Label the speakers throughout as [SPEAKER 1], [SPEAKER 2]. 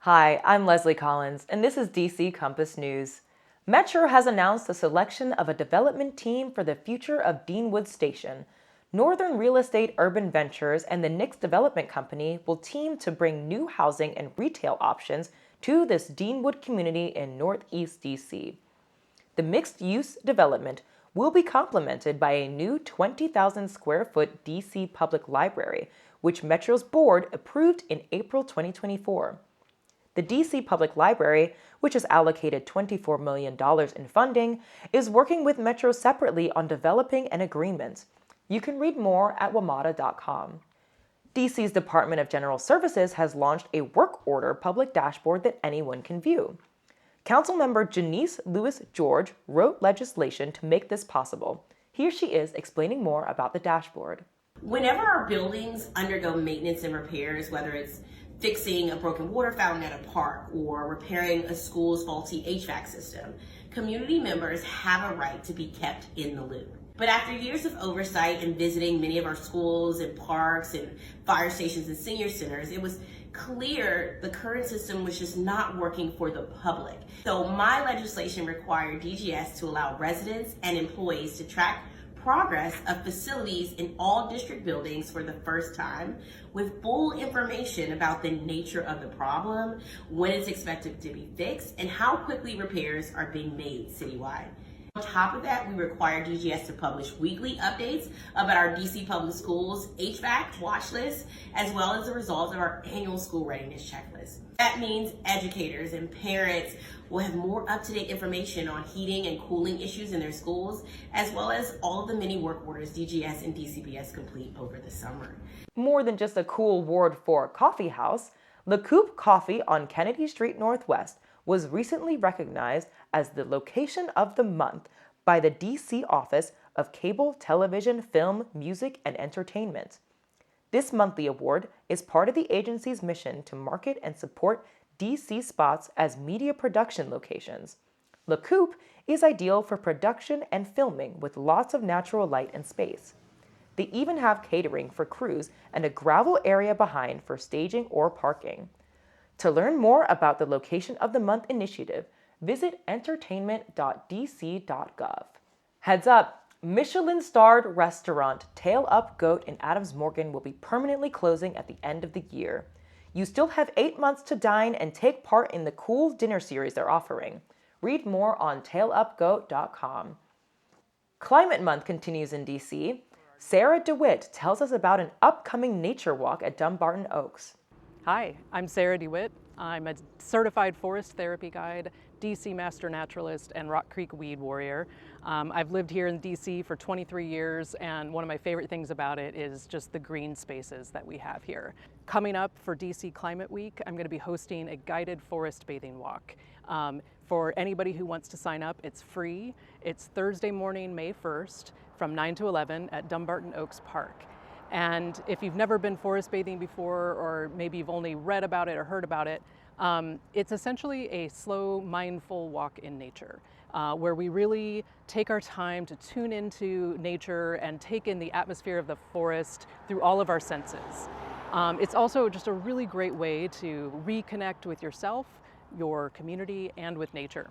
[SPEAKER 1] Hi, I'm Leslie Collins, and this is DC Compass News. Metro has announced the selection of a development team for the future of Deanwood Station. Northern Real Estate Urban Ventures and the Knicks Development Company will team to bring new housing and retail options to this Deanwood community in Northeast DC. The mixed-use development will be complemented by a new 20,000 square foot DC public library, which Metro's board approved in April 2024. The DC Public Library, which has allocated $24 million in funding, is working with Metro separately on developing an agreement. You can read more at wamada.com. DC's Department of General Services has launched a work order public dashboard that anyone can view. Councilmember Janice Lewis-George wrote legislation to make this possible. Here she is explaining more about the dashboard.
[SPEAKER 2] Whenever our buildings undergo maintenance and repairs, whether it's fixing a broken water fountain at a park or repairing a school's faulty HVAC system, community members have a right to be kept in the loop. But after years of oversight and visiting many of our schools and parks and fire stations and senior centers, it was clear the current system was just not working for the public. So my legislation required DGS to allow residents and employees to track progress of facilities in all district buildings for the first time with full information about the nature of the problem, when it's expected to be fixed, and how quickly repairs are being made citywide. On top of that, we require DGS to publish weekly updates about our DC Public Schools HVAC watch list, as well as the results of our annual school readiness checklist. That means educators and parents will have more up-to-date information on heating and cooling issues in their schools, as well as all of the many work orders DGS and DCBS complete over the summer.
[SPEAKER 1] More than just a cool ward for a coffee house, LaCoop Coffee on Kennedy Street Northwest was recently recognized as the Location of the Month by the DC Office of Cable, Television, Film, Music, and Entertainment. This monthly award is part of the agency's mission to market and support DC spots as media production locations. LaCoop is ideal for production and filming with lots of natural light and space. They even have catering for crews and a gravel area behind for staging or parking. To learn more about the Location of the Month initiative, visit entertainment.dc.gov. Heads up! Michelin-starred restaurant Tail Up Goat in Adams Morgan will be permanently closing at the end of the year. You still have 8 months to dine and take part in the cool dinner series they're offering. Read more on tailupgoat.com. Climate Month continues in DC. Sarah DeWitt tells us about an upcoming nature walk at Dumbarton Oaks.
[SPEAKER 3] Hi, I'm Sarah DeWitt. I'm a certified forest therapy guide, DC master naturalist, and Rock Creek weed warrior. I've lived here in DC for 23 years, and one of my favorite things about it is just the green spaces that we have here. Coming up for DC Climate Week, I'm going to be hosting a guided forest bathing walk. For anybody who wants to sign up, it's free. It's Thursday morning, May 1st, from 9 to 11 at Dumbarton Oaks Park. And if you've never been forest bathing before, or maybe you've only read about it or heard about it, it's essentially a slow, mindful walk in nature, where we really take our time to tune into nature and take in the atmosphere of the forest through all of our senses. It's also just a really great way to reconnect with yourself, your community, and with nature.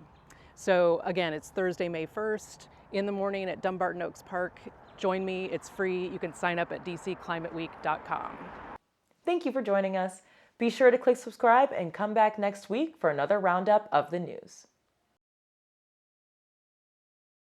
[SPEAKER 3] So again, it's Thursday, May 1st in the morning at Dumbarton Oaks Park. Join me, it's free. You can sign up at dcclimateweek.com.
[SPEAKER 1] Thank you for joining us. Be sure to click subscribe and come back next week for another roundup of the news.